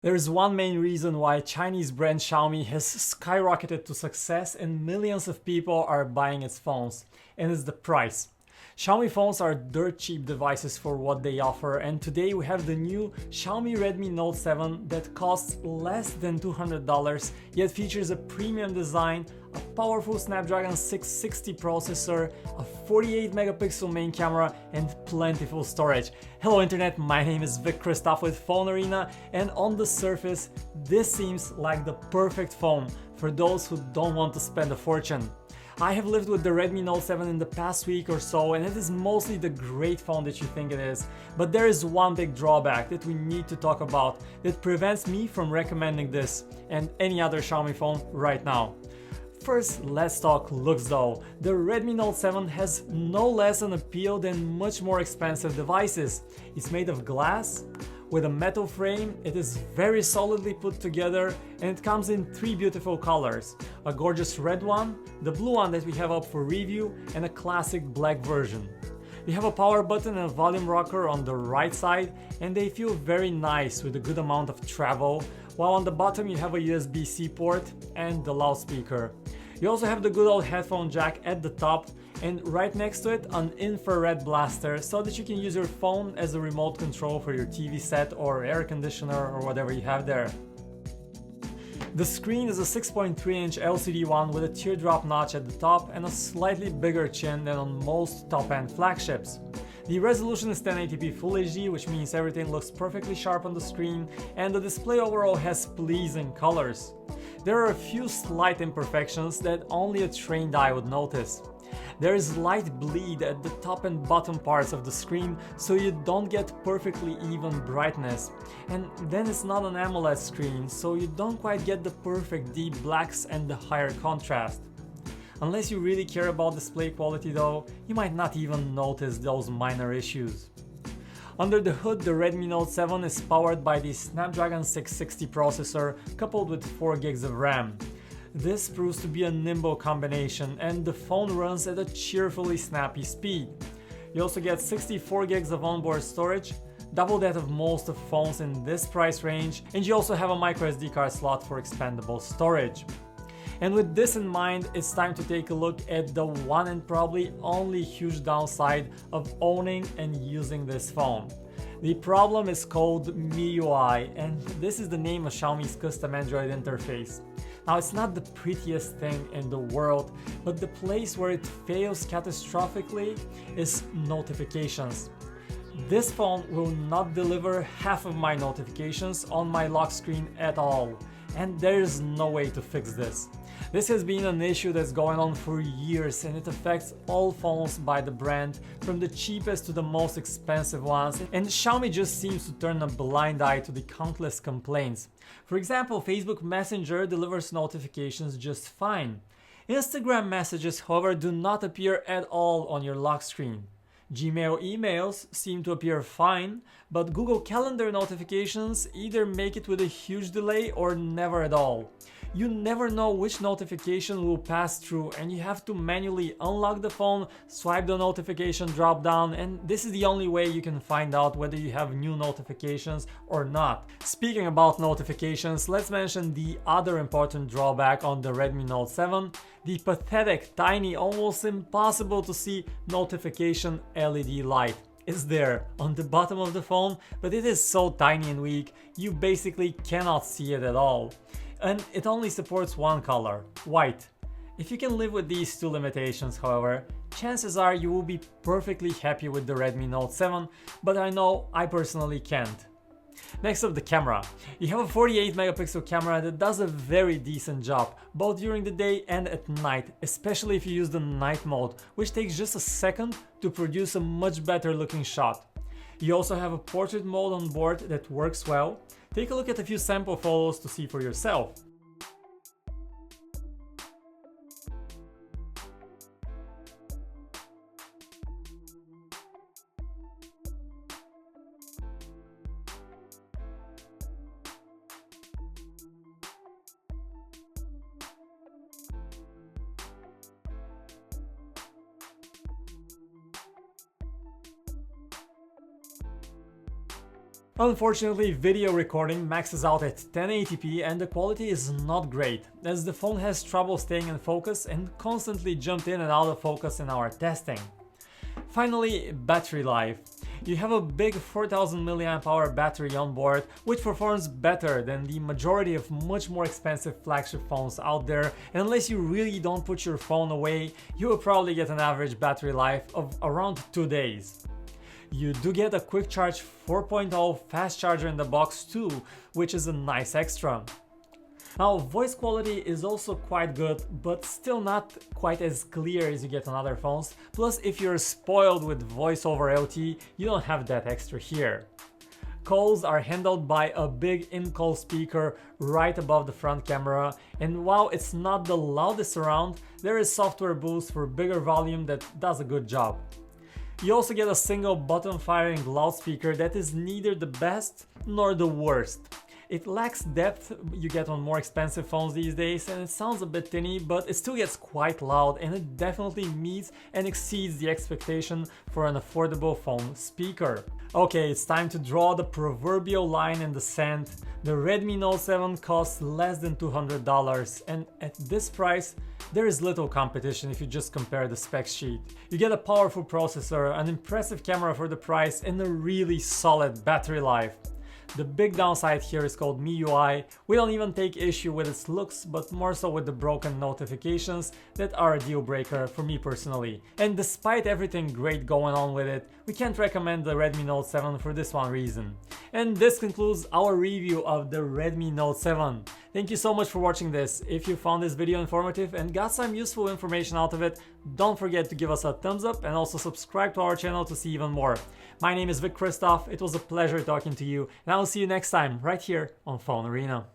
There's one main reason why Chinese brand Xiaomi has skyrocketed to success and millions of people are buying its phones, and it's the price. Xiaomi phones are dirt cheap devices for what they offer, and today we have the new Xiaomi Redmi Note 7 that costs less than $200 yet features a premium design, a powerful Snapdragon 660 processor, a 48 megapixel main camera, and plentiful storage. Hello internet, my name is Vic Christoph with Phone Arena, and on the surface, this seems like the perfect phone for those who don't want to spend a fortune. I have lived with the Redmi Note 7 in the past week or so, and it is mostly the great phone that you think it is. But there is one big drawback that we need to talk about that prevents me from recommending this and any other Xiaomi phone right now. First, let's talk looks though. The Redmi Note 7 has no less an appeal than much more expensive devices. It's made of glass, with a metal frame, it is very solidly put together, and it comes in three beautiful colors. A gorgeous red one, the blue one that we have up for review, and a classic black version. You have a power button and a volume rocker on the right side, and they feel very nice with a good amount of travel, while on the bottom you have a USB-C port and the loudspeaker. You also have the good old headphone jack at the top, and right next to it an infrared blaster so that you can use your phone as a remote control for your TV set or air conditioner or whatever you have there. The screen is a 6.3-inch LCD one with a teardrop notch at the top and a slightly bigger chin than on most top-end flagships. The resolution is 1080p Full HD, which means everything looks perfectly sharp on the screen, and the display overall has pleasing colors. There are a few slight imperfections that only a trained eye would notice. There is light bleed at the top and bottom parts of the screen, so you don't get perfectly even brightness. And then it's not an AMOLED screen, so you don't quite get the perfect deep blacks and the higher contrast. Unless you really care about display quality though, you might not even notice those minor issues. Under the hood, the Redmi Note 7 is powered by the Snapdragon 660 processor coupled with 4 gigs of RAM. This proves to be a nimble combination, and the phone runs at a cheerfully snappy speed. You also get 64 gigs of onboard storage, double that of most of phones in this price range, and you also have a microSD card slot for expandable storage. And with this in mind, it's time to take a look at the one and probably only huge downside of owning and using this phone. The problem is called MIUI, and this is the name of Xiaomi's custom Android interface. Now, it's not the prettiest thing in the world, but the place where it fails catastrophically is notifications. This phone will not deliver half of my notifications on my lock screen at all, and there is no way to fix this. This has been an issue that's going on for years, and it affects all phones by the brand, from the cheapest to the most expensive ones, and Xiaomi just seems to turn a blind eye to the countless complaints. For example, Facebook Messenger delivers notifications just fine. Instagram messages, however, do not appear at all on your lock screen. Gmail emails seem to appear fine, but Google Calendar notifications either make it with a huge delay or never at all. You never know which notification will pass through, and you have to manually unlock the phone, swipe the notification drop down, and this is the only way you can find out whether you have new notifications or not. Speaking about notifications, let's mention the other important drawback on the Redmi Note 7, the pathetic, tiny, almost impossible to see notification LED light. It's there on the bottom of the phone, but it is so tiny and weak, you basically cannot see it at all. And it only supports one color, white. If you can live with these two limitations, however, chances are you will be perfectly happy with the Redmi Note 7, but I know I personally can't. Next up, the camera. You have a 48 megapixel camera that does a very decent job, both during the day and at night, especially if you use the night mode, which takes just a second to produce a much better looking shot. You also have a portrait mode on board that works well. Take a look at a few sample photos to see for yourself. Unfortunately, video recording maxes out at 1080p and the quality is not great, as the phone has trouble staying in focus and constantly jumped in and out of focus in our testing. Finally, battery life. You have a big 4000 mAh battery on board, which performs better than the majority of much more expensive flagship phones out there, and unless you really don't put your phone away, you will probably get an average battery life of around 2 days. You do get a quick charge 4.0 fast charger in the box too, which is a nice extra. Now, voice quality is also quite good, but still not quite as clear as you get on other phones. Plus, if you're spoiled with voice over LTE, you don't have that extra here. Calls are handled by a big in-call speaker right above the front camera, and while it's not the loudest around, there is software boost for bigger volume that does a good job. You also get a single button firing loudspeaker that is neither the best nor the worst. It lacks depth you get on more expensive phones these days, and it sounds a bit tinny, but it still gets quite loud, and it definitely meets and exceeds the expectation for an affordable phone speaker. Okay, it's time to draw the proverbial line in the sand. The Redmi Note 7 costs less than $200, and at this price, there is little competition if you just compare the spec sheet. You get a powerful processor, an impressive camera for the price, and a really solid battery life. The big downside here is called MIUI. We don't even take issue with its looks, but more so with the broken notifications that are a deal breaker for me personally. And despite everything great going on with it, we can't recommend the Redmi Note 7 for this one reason. And this concludes our review of the Redmi Note 7. Thank you so much for watching this. If you found this video informative and got some useful information out of it, don't forget to give us a thumbs up and also subscribe to our channel to see even more. My name is Vic Christoph, it was a pleasure talking to you, and I will see you next time right here on Phone Arena.